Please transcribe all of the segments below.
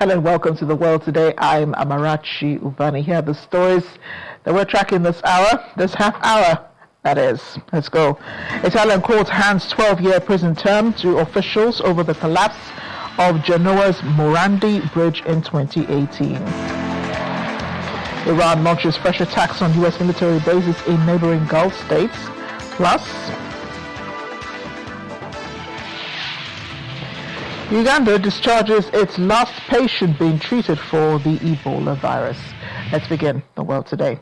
Hello and welcome to the World Today. I'm Amarachi Ubani. Here are the stories that we're tracking this hour, this half hour, that is. Let's go. Italian court hands 12-year prison term to officials over the collapse of Genoa's Morandi Bridge in 2018. Iran launches fresh attacks on U.S. military bases in neighboring Gulf states. Plus, Uganda discharges its last patient being treated for the Ebola virus. Let's begin the World Today.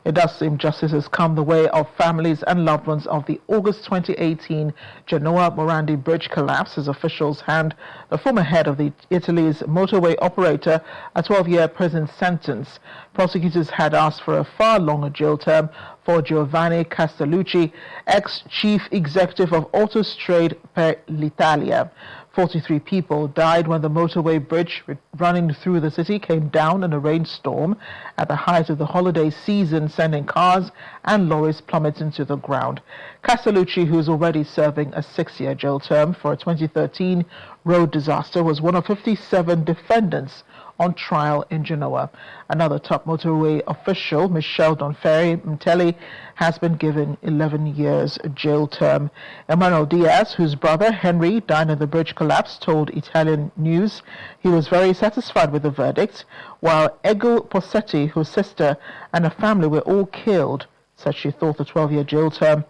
It does seem justice has come the way of families and loved ones of the August 2018 Genoa Morandi Bridge collapse as officials hand the former head of Italy's motorway operator a 12-year prison sentence. Prosecutors had asked for a far longer jail term for Giovanni Castellucci, ex-chief executive of Autostrade per l'Italia. 43 people died when the motorway bridge running through the city came down in a rainstorm at the height of the holiday season, sending cars and lorries plummeting to the ground. Castellucci, who is already serving a 6-year jail term for a 2013 road disaster, was one of 57 defendants on trial in Genoa. Another top motorway official, Michel Donferri-Mtelli, has been given 11 years jail term. Emmanuel Diaz, whose brother Henry died in the bridge collapse, told Italian News he was very satisfied with the verdict, while Ego Possetti, whose sister and her family were all killed, said she thought the 12-year jail term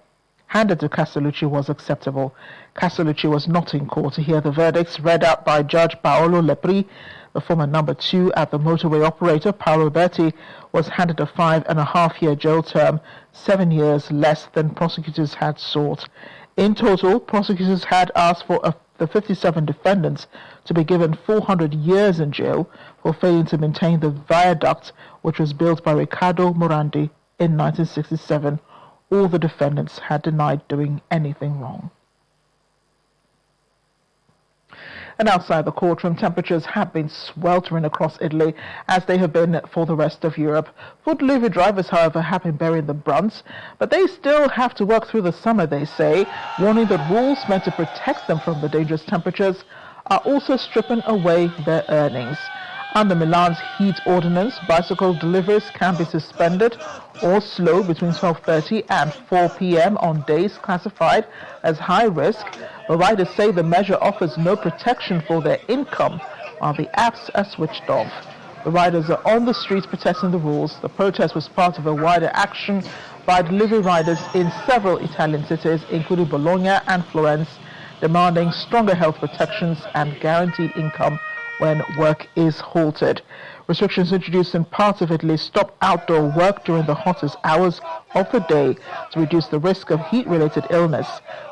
handed to Castellucci was acceptable. Castellucci was not in court to hear the verdicts read out by Judge Paolo Lepri. The former number 2 at the motorway operator, Paolo Berti, was handed a 5.5-year jail term, 7 years less than prosecutors had sought. In total, prosecutors had asked for the 57 defendants to be given 400 years in jail for failing to maintain the viaduct which was built by Riccardo Morandi in 1967. All the defendants had denied doing anything wrong. And outside the courtroom, temperatures have been sweltering across Italy, as they have been for the rest of Europe. Food delivery drivers, however, have been bearing the brunt, but they still have to work through the summer, they say, warning that rules meant to protect them from the dangerous temperatures are also stripping away their earnings. Under Milan's heat ordinance, bicycle deliveries can be suspended or slowed between 12:30 and 4 p.m. on days classified as high risk. The riders say the measure offers no protection for their income, while the apps are switched off. The riders are on the streets protesting the rules. The protest was part of a wider action by delivery riders in several Italian cities, including Bologna and Florence, demanding stronger health protections and guaranteed income when work is halted. Restrictions introduced in parts of Italy stop outdoor work during the hottest hours of the day to reduce the risk of heat-related illness.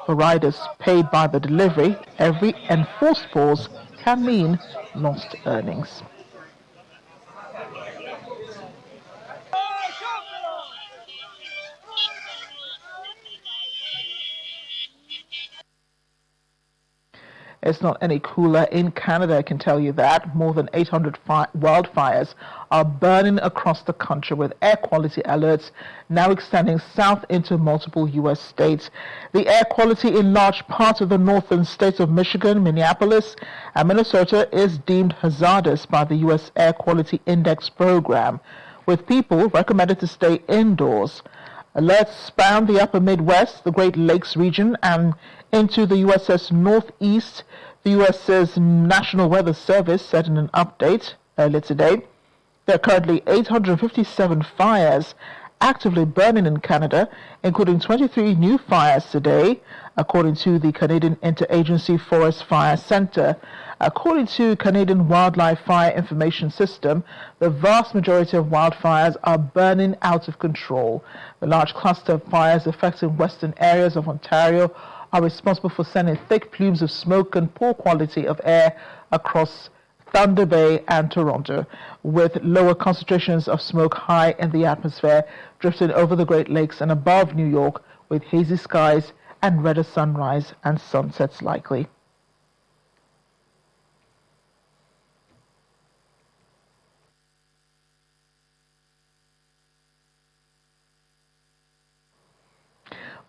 For riders paid by the delivery, every enforced pause can mean lost earnings. It's not any cooler in Canada, I can tell you that. More than 800 wildfires are burning across the country, with air quality alerts now extending south into multiple U.S. states. The air quality in large parts of the northern states of Michigan, Minneapolis, and Minnesota is deemed hazardous by the U.S. Air Quality Index program, with people recommended to stay indoors. Alerts span the upper Midwest, the Great Lakes region, and into the US's Northeast. The US's National Weather Service said in an update earlier today there are currently 857 fires actively burning in Canada, including 23 new fires today, according to the Canadian Interagency Forest Fire Centre. According to Canadian Wildlife Fire Information System, the vast majority of wildfires are burning out of control. The large cluster of fires affecting western areas of Ontario are responsible for sending thick plumes of smoke and poor quality of air across Thunder Bay and Toronto, with lower concentrations of smoke high in the atmosphere drifting over the Great Lakes and above New York, with hazy skies and redder sunrise and sunsets likely.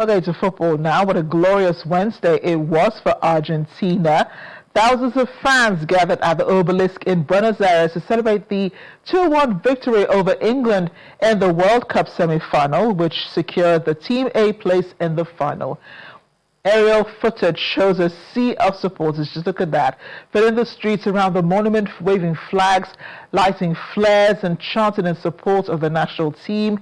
Okay, to football now. What a glorious Wednesday it was for Argentina. Thousands of fans gathered at the obelisk in Buenos Aires to celebrate the 2-1 victory over England in the World Cup semi-final, which secured the Team A place in the final. Aerial footage shows a sea of supporters, just look at that, filling the streets around the monument, waving flags, lighting flares and chanting in support of the national team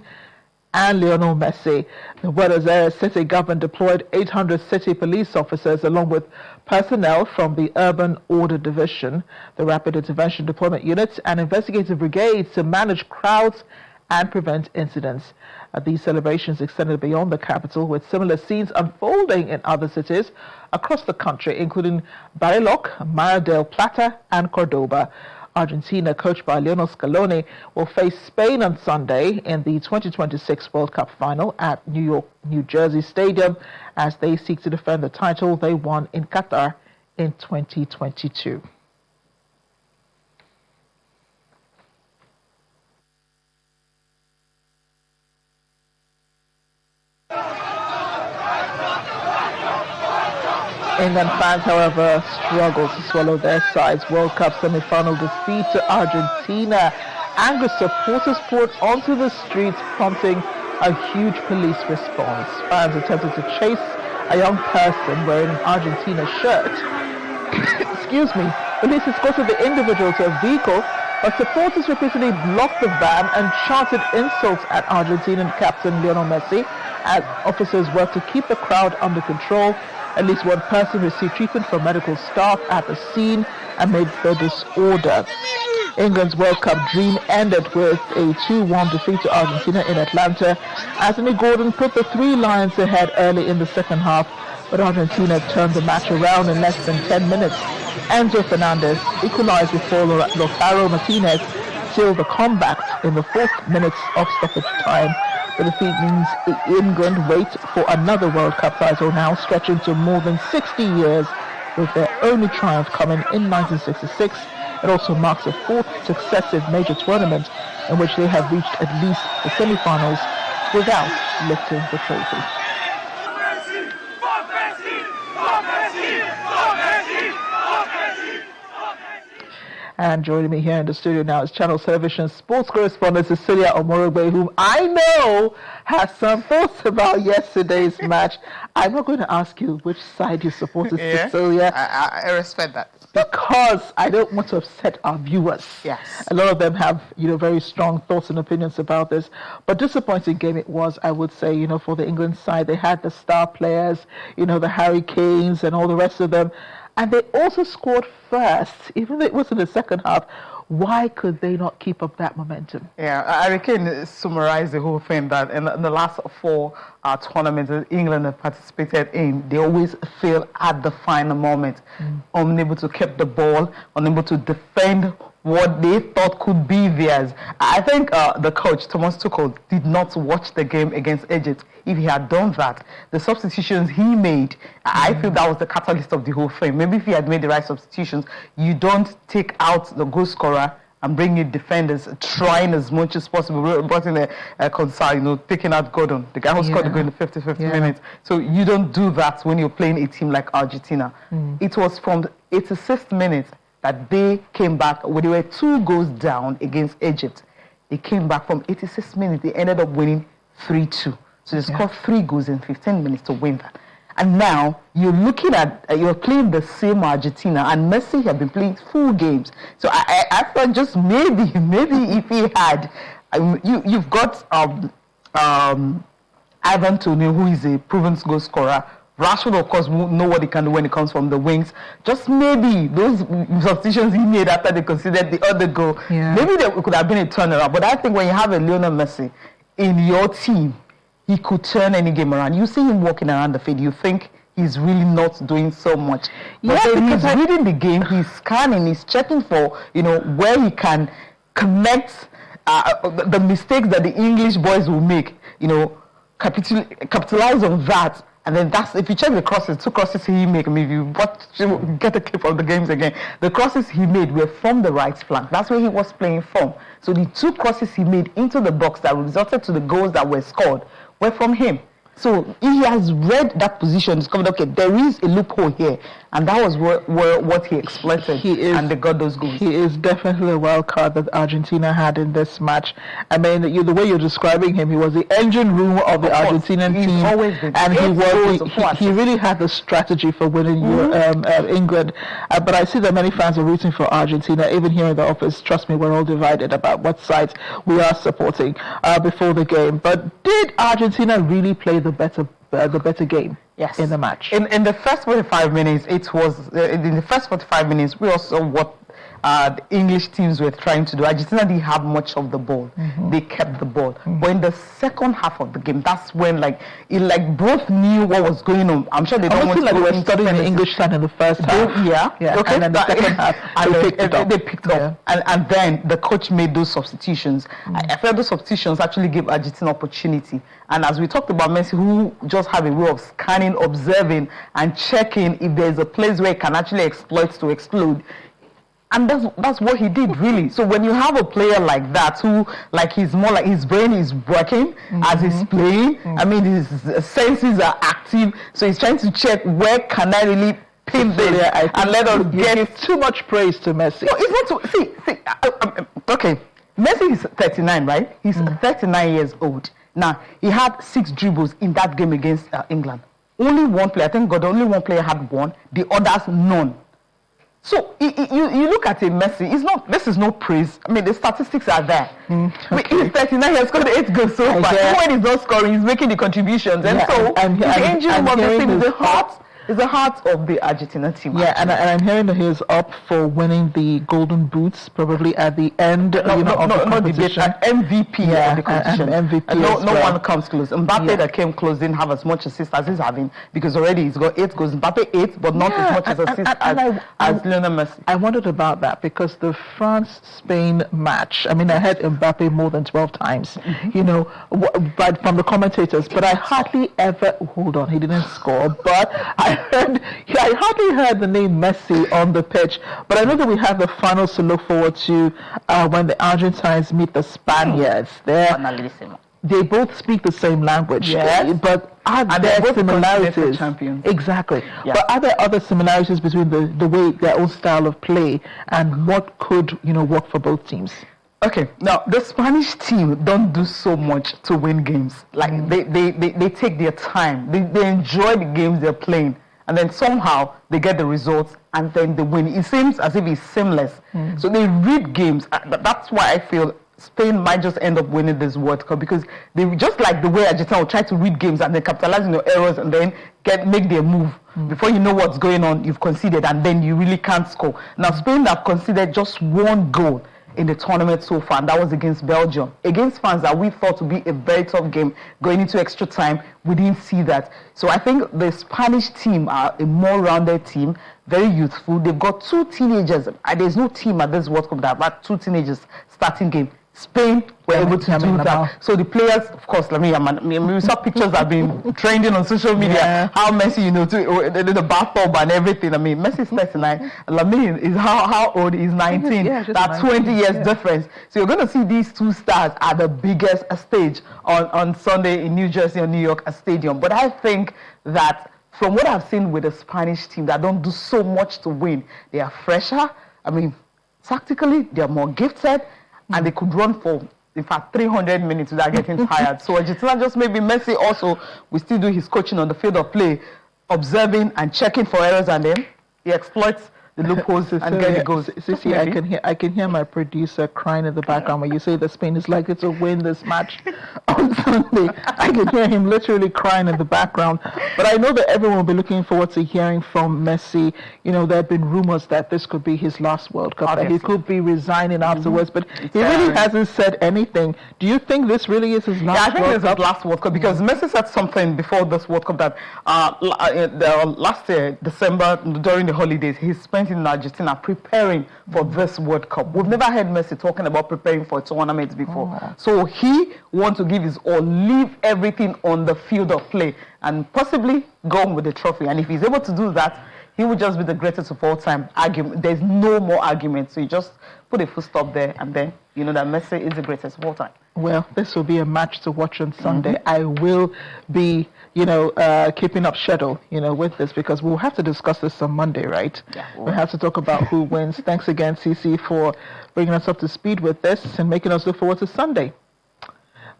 and Lionel Messi. The Buenos Aires city government deployed 800 city police officers along with personnel from the Urban Order Division, the Rapid Intervention Deployment Unit, and investigative brigades to manage crowds and prevent incidents. These celebrations extended beyond the capital, with similar scenes unfolding in other cities across the country, including Bariloche, Mar del Plata, and Cordoba. Argentina, coached by Lionel Scaloni, will face Spain on Sunday in the 2026 World Cup final at New Jersey Stadium as they seek to defend the title they won in Qatar in 2022. England fans, however, struggled to swallow their side's World Cup semi-final defeat to Argentina. Angry supporters poured onto the streets, prompting a huge police response. Fans attempted to chase a young person wearing an Argentina shirt. Excuse me. Police escorted the individual to a vehicle, but supporters repeatedly blocked the van and chanted insults at Argentinian captain Lionel Messi as officers worked to keep the crowd under control. At least one person received treatment from medical staff at the scene amid the disorder. England's World Cup dream ended with a 2-1 defeat to Argentina in Atlanta. Anthony Gordon put the Three Lions ahead early in the second half, but Argentina turned the match around in less than 10 minutes. Enzo Fernandez equalized before Lautaro Martinez sealed the comeback in the 4th minute of stoppage time. The defeat means England wait for another World Cup title, now stretching to more than 60 years, with their only triumph coming in 1966. It also marks the 4th successive major tournament in which they have reached at least the semi-finals without lifting the trophy. And joining me here in the studio now is Channel Television sports correspondent Cecilia Omorogbe, whom I know has some thoughts about yesterday's match. I'm not going to ask you which side you supported, Cecilia. I respect that. Because I don't want to upset our viewers. Yes. A lot of them have, very strong thoughts and opinions about this. But disappointing game it was, I would say, for the England side. They had the star players, the Harry Kanes and all the rest of them. And they also scored first, even though it was in the second half. Why could they not keep up that momentum? Yeah, Harry Kane summarized the whole thing that in the last 4 tournaments that England have participated in, they always fail at the final moment, unable to keep the ball, unable to defend what they thought could be theirs. I think the coach, Thomas Tuchel, did not watch the game against Egypt. If he had done that, the substitutions he made, I feel that was the catalyst of the whole thing. Maybe if he had made the right substitutions, you don't take out the goal scorer and bring in defenders, trying as much as possible. We brought in a concern, taking out Gordon, the guy who scored the goal in the 50 minutes. So you don't do that when you're playing a team like Argentina. It was from the 86th minute that they came back. When they were 2 goals down against Egypt, they came back from 86 minutes. They ended up winning 3-2. So they scored 3 goals in 15 minutes to win that. And now you're looking at, you're playing the same Argentina, and Messi had been playing full games. So I thought just maybe if he had, you've got Ivan Toney, who is a proven goal scorer. Rashford, of course, won't know what he can do when it comes from the wings. Just maybe those substitutions he made after they considered the other goal, maybe there could have been a turnaround. But I think when you have a Lionel Messi in your team, he could turn any game around. You see him walking around the field, you think he's really not doing so much. But then he's reading the game, he's scanning, he's checking for, where he can connect the mistakes that the English boys will make, capitalize on that. And then if you check the crosses, 2 crosses he made, maybe you get a clip of the games again. The crosses he made were from the right flank. That's where he was playing from. So the 2 crosses he made into the box that resulted to the goals that were scored were from him. So he has read that position, discovered, okay, there is a loophole here. and that was what he exploited, and they got those goals. He is definitely a wild card that Argentina had in this match. I mean, the way you're describing him, he was the engine room of the Argentinian team. He's always been. And he really had the strategy for winning England. But I see that many fans are rooting for Argentina. Even here in the office, trust me, we're all divided about what sides we are supporting before the game. But did Argentina really play the better game? Yes. In the match? In the first 45 minutes, it was in the first 45 minutes we also what the English teams were trying to do. Argentina didn't have much of the ball. They kept the ball. But in the second half of the game, that's when both knew what was going on. I'm sure they don't want to they were studying the English side in the first half. Yeah. Okay. And then the second half, they picked up. And then the coach made those substitutions. I felt those substitutions actually gave Argentina opportunity. And as we talked about Messi, who just have a way of scanning, observing, and checking if there's a place where he can actually exploit to explode. And that's what he did, really. So when you have a player like that, who he's more like his brain is working as he's playing. I mean, his senses are active, so he's trying to check where can I really pin this and let us get too much praise to Messi. No, it's not. See. Okay, Messi is 39, right? He's 39 years old. Now he had 6 dribbles in that game against England. Only one player, I think God, only one player had one. The others, none. So you look at Messi. This is no praise. I mean, the statistics are there. Okay. He's 39. He has scored 8 goals so far. Even when he's not scoring, he's making the contributions. And so the engine of the team is the heart. Is the heart of the Argentina team. Yeah, and I'm hearing that he's up for winning the Golden Boots probably at the end of the competition. An MVP of the competition. MVP no one comes close. Mbappe that came close didn't have as much assists as he's having because already he's got 8 goals. Mbappe 8, but not as much as assists as Lionel Messi. I wondered about that because the France-Spain match, I mean, I heard Mbappe more than 12 times, but from the commentators, but I hardly ever, hold on, he didn't score, but I hardly heard the name Messi on the pitch, but I know that we have the finals to look forward to when the Argentines meet the Spaniards. They both speak the same language, but are there similarities? Exactly. Yeah. But are there other similarities between the way their own style of play and what could work for both teams? Okay, now the Spanish team don't do so much to win games. Like they take their time. They enjoy the games they're playing. And then somehow they get the results and then they win. It seems as if it's seamless. So they read games. That's why I feel Spain might just end up winning this World Cup because they just like the way Argentina will try to read games and they capitalize on your errors and then make their move. Before you know what's going on, you've conceded and then you really can't score. Now Spain have conceded just 1 goal in the tournament so far, and that was against Belgium. Against France that we thought would be a very tough game going into extra time, we didn't see that. So I think the Spanish team are a more rounded team, very youthful. They've got 2 teenagers. There's no team at this World Cup that had 2 teenagers starting game. Spain were able to do that. So the players, of course, we saw pictures have been trending on social media. How Messi, the bathtub and everything. I mean, Messi is 39. Lamine is how old? He's 19. That's 20 years difference. So you're going to see these 2 stars at the biggest stage on Sunday in New Jersey or New York Stadium. But I think that from what I've seen with the Spanish team, that don't do so much to win. They are fresher. I mean, tactically, they are more gifted. And they could run for, in fact, 300 minutes without getting tired. So Argentina just maybe Messi also will still do his coaching on the field of play, observing and checking for errors, and then he exploits the loopholes and get the goals. Sissy, I can hear my producer crying in the background when you say that Spain is likely to win this match on Sunday. I can hear him literally crying in the background. But I know that everyone will be looking forward to hearing from Messi. There have been rumors that this could be his last World Cup, that he could be resigning afterwards, but he really hasn't said anything. Do you think this really is his last World Cup? I think it's his last World Cup because Messi said something before this World Cup that last year, December, during the holidays, he spent in Argentina preparing for this World Cup. We've never heard Messi talking about preparing for a tournament before. So he wants to give his all, leave everything on the field of play and possibly go on with the trophy. And if he's able to do that, he would just be the greatest of all time. Argument. There's no more argument. So you just put a full stop there, and then you know that Messi is the greatest of all time. Well, this will be a match to watch on Sunday. I will be, keeping up schedule, with this, because we'll have to discuss this on Monday, right? Yeah. We'll have to talk about who wins. Thanks again, CC, for bringing us up to speed with this and making us look forward to Sunday.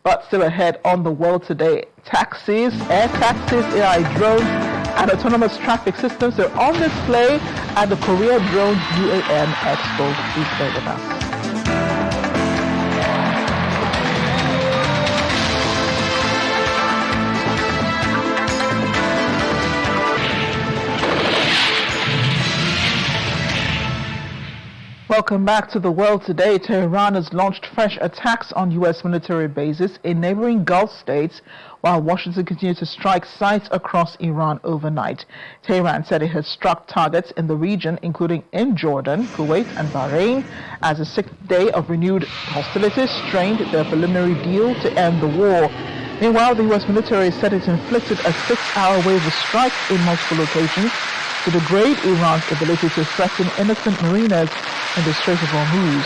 But still ahead on the World Today, taxis, air taxis, AI drones, and autonomous traffic systems are on display at the Korea Drone UAM Expo. Please stay with us. Welcome back to the World Today. Tehran has launched fresh attacks on U.S. military bases in neighboring Gulf states, while Washington continues to strike sites across Iran overnight. Tehran said it has struck targets in the region, including in Jordan, Kuwait, and Bahrain, as the sixth day of renewed hostilities strained their preliminary deal to end the war. Meanwhile, the U.S. military said it inflicted a 6-hour wave of strikes in multiple locations to degrade Iran's ability to threaten innocent mariners in the Strait of Hormuz.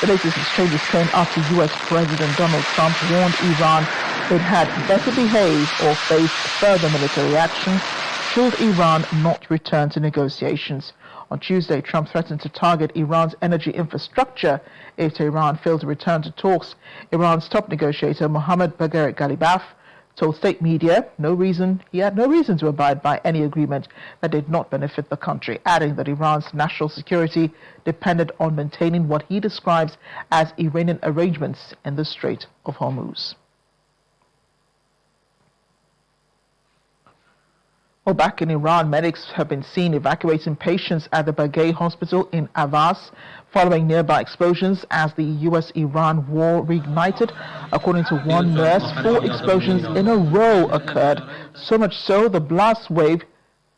The latest exchanges came after U.S. President Donald Trump warned Iran it had better behave or face further military action should Iran not return to negotiations. On Tuesday, Trump threatened to target Iran's energy infrastructure if Tehran failed to return to talks. Iran's top negotiator, Mohammad Bagher Ghalibaf, told state media he had no reason to abide by any agreement that did not benefit the country, adding that Iran's national security depended on maintaining what he describes as Iranian arrangements in the Strait of Hormuz. Well, back in Iran, medics have been seen evacuating patients at the Baghay hospital in Avaz following nearby explosions as the U.S.-Iran war reignited. According to one nurse, 4 explosions in a row occurred, so much so the blast wave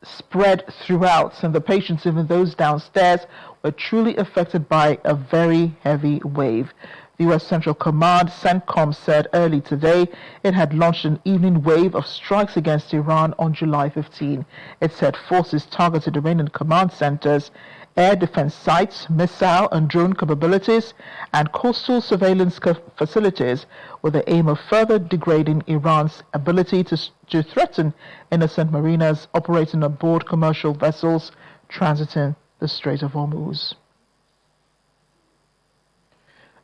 spread throughout, and the patients, even those downstairs, were truly affected by a very heavy wave. The U.S. Central Command, CENTCOM, said early today it had launched an evening wave of strikes against Iran on July 15. It said forces targeted Iranian command centers, air defense sites, missile and drone capabilities, and coastal surveillance facilities with the aim of further degrading Iran's ability to threaten innocent mariners operating aboard commercial vessels transiting the Strait of Hormuz.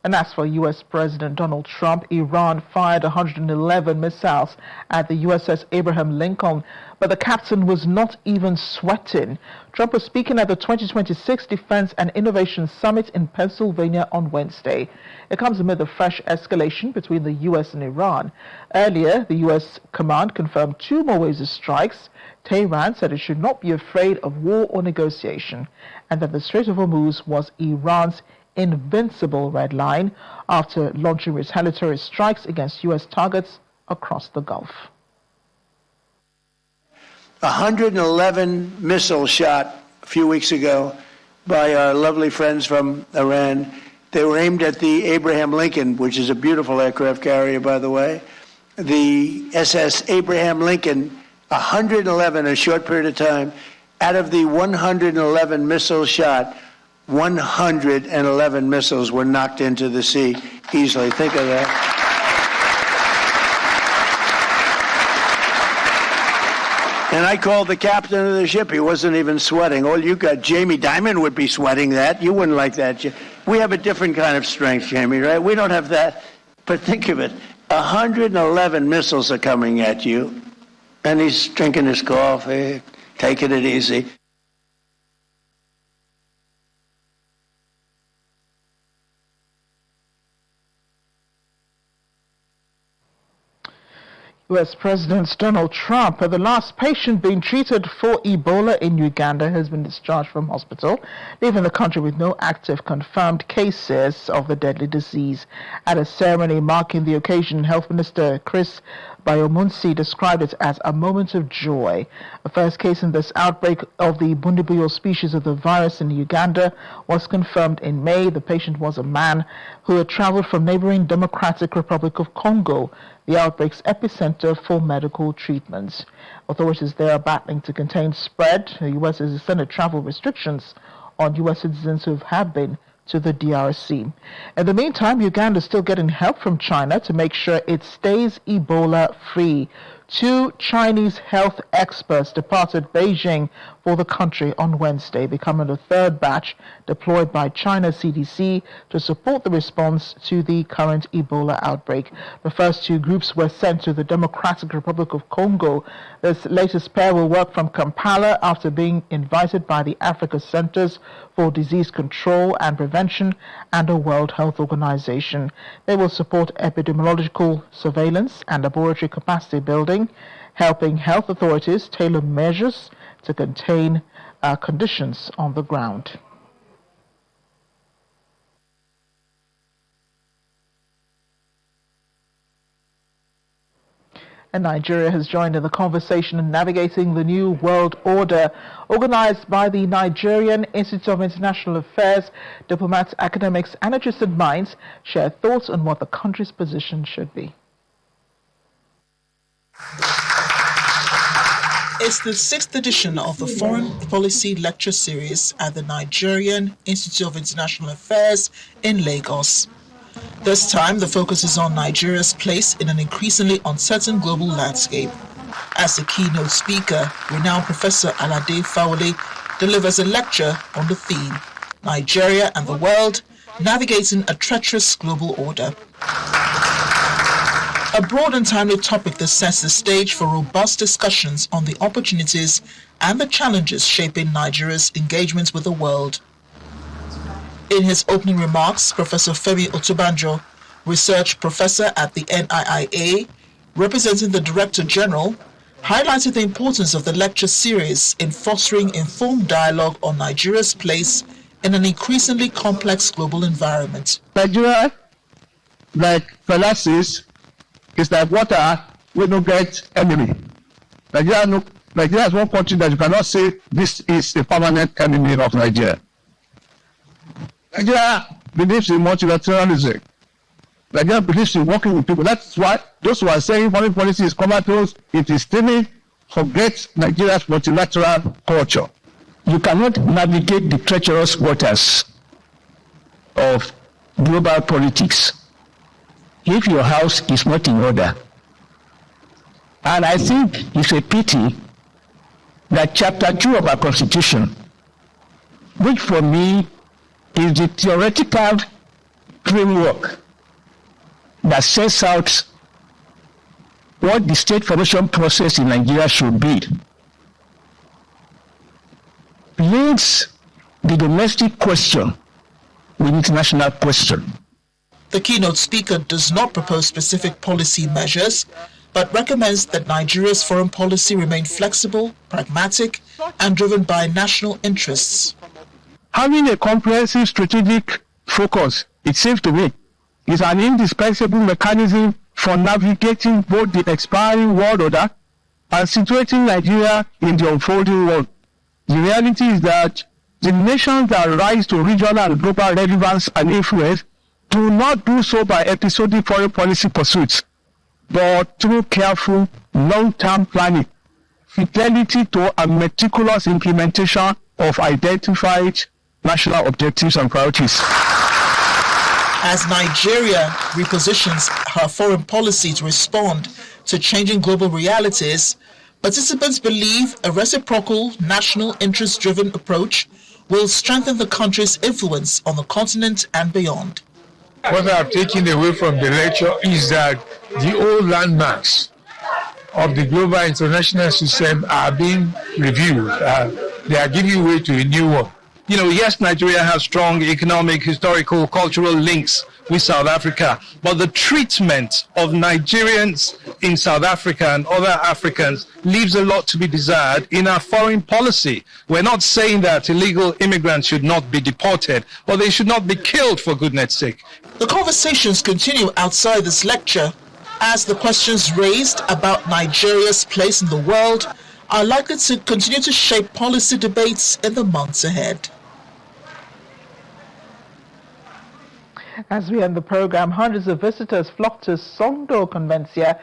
And as for U.S. President Donald Trump, Iran fired 111 missiles at the USS Abraham Lincoln, but the captain was not even sweating. Trump was speaking at the 2026 Defense and Innovation Summit in Pennsylvania on Wednesday. It comes amid the fresh escalation between the U.S. and Iran. Earlier, the U.S. command confirmed 2 more waves of strikes. Tehran said it should not be afraid of war or negotiation, and that the Strait of Hormuz was Iran's invincible red line after launching retaliatory strikes against U.S. targets across the Gulf. 111 missiles shot a few weeks ago by our lovely friends from Iran. They were aimed at the Abraham Lincoln, which is a beautiful aircraft carrier, by the way. The SS Abraham Lincoln, 111 in a short period of time. Out of the 111 missiles shot, 111 missiles were knocked into the sea easily. Think of that. And I called the captain of the ship. He wasn't even sweating. All you got, Jamie Dimon would be sweating that. You wouldn't like that. We have a different kind of strength, Jamie, right? We don't have that. But think of it. 111 missiles are coming at you. And he's drinking his coffee, taking it easy. U.S. President Donald Trump, the last patient being treated for Ebola in Uganda, has been discharged from hospital, leaving the country with no active confirmed cases of the deadly disease. At a ceremony marking the occasion, Health Minister Chris Bayomunsi described it as a moment of joy. The first case in this outbreak of the Bundibuyo species of the virus in Uganda was confirmed in May. The patient was a man who had traveled from neighboring Democratic Republic of Congo, the outbreak's epicenter for medical treatments. Authorities there are battling to contain spread. The U.S. has extended travel restrictions on U.S. citizens who have been to the DRC. In the meantime, Uganda is still getting help from China to make sure it stays Ebola-free. 2 Chinese health experts departed Beijing for the country on Wednesday, becoming the 3rd batch deployed by China's CDC to support the response to the current Ebola outbreak. The first 2 groups were sent to the Democratic Republic of Congo. This latest pair will work from Kampala after being invited by the Africa Centers for Disease Control and Prevention and the World Health Organization. They will support epidemiological surveillance and laboratory capacity building, helping health authorities tailor measures to contain conditions on the ground. And Nigeria has joined in the conversation in navigating the new world order. Organized by the Nigerian Institute of International Affairs, diplomats, academics, and interested minds share thoughts on what the country's position should be. It's the 6th edition of the Foreign Policy Lecture Series at the Nigerian Institute of International Affairs in Lagos. This time, the focus is on Nigeria's place in an increasingly uncertain global landscape. As the keynote speaker, renowned Professor Alade Fawole delivers a lecture on the theme, Nigeria and the World, Navigating a Treacherous Global Order. A broad and timely topic that sets the stage for robust discussions on the opportunities and the challenges shaping Nigeria's engagements with the world. In his opening remarks, Professor Femi Otobanjo, research professor at the NIIA, representing the Director General, highlighted the importance of the lecture series in fostering informed dialogue on Nigeria's place in an increasingly complex global environment. Nigeria, like Phalasis, is like water we don't get enemy. Nigeria is one country that you cannot say this is a permanent enemy of Nigeria. Nigeria believes in multilateralism. Nigeria believes in working with people. That's why those who are saying foreign policy is comatose, it is steaming, forget Nigeria's multilateral culture. You cannot navigate the treacherous waters of global politics if your house is not in order. And I think it's a pity that Chapter 2 of our Constitution, which for me is the theoretical framework that sets out what the state formation process in Nigeria should be, links the domestic question with international question. The keynote speaker does not propose specific policy measures, but recommends that Nigeria's foreign policy remain flexible, pragmatic, and driven by national interests. Having a comprehensive strategic focus, it seems to me, is an indispensable mechanism for navigating both the expiring world order and situating Nigeria in the unfolding world. The reality is that the nations that rise to regional and global relevance and influence do not do so by episodic foreign policy pursuits, but through careful, long-term planning, fidelity to a meticulous implementation of identified national objectives and priorities. As Nigeria repositions her foreign policy to respond to changing global realities, participants believe a reciprocal, national interest-driven approach will strengthen the country's influence on the continent and beyond. What I've taken away from the lecture is that the old landmarks of the global international system are being reviewed. They are giving way to a new one. You know, yes, Nigeria has strong economic, historical, cultural links with South Africa, but the treatment of Nigerians in South Africa and other Africans leaves a lot to be desired in our foreign policy. We're not saying that illegal immigrants should not be deported, but they should not be killed, for goodness sake. The conversations continue outside this lecture as the questions raised about Nigeria's place in the world are likely to continue to shape policy debates in the months ahead. As we end the program, hundreds of visitors flocked to Songdo Convention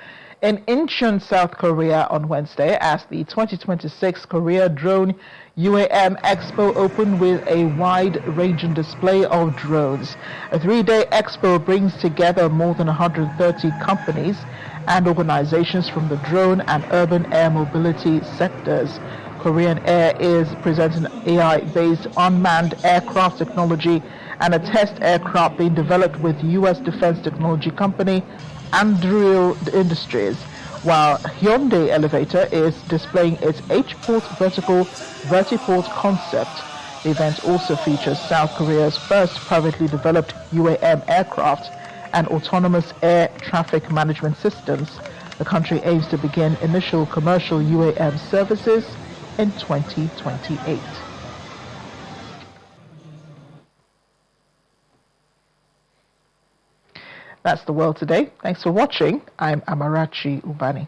in Incheon, South Korea on Wednesday as the 2026 Korea Drone UAM Expo opened with a wide-ranging display of drones. A three-day expo brings together more than 130 companies and organizations from the drone and urban air mobility sectors. Korean Air is presenting AI-based unmanned aircraft technology and a test aircraft being developed with U.S. defense technology company Anduril Industries, while Hyundai Elevator is displaying its H-Port vertiport concept. The event also features South Korea's first privately developed UAM aircraft and autonomous air traffic management systems. The country aims to begin initial commercial UAM services in 2028. That's the world today. Thanks for watching. I'm Amarachi Ubani.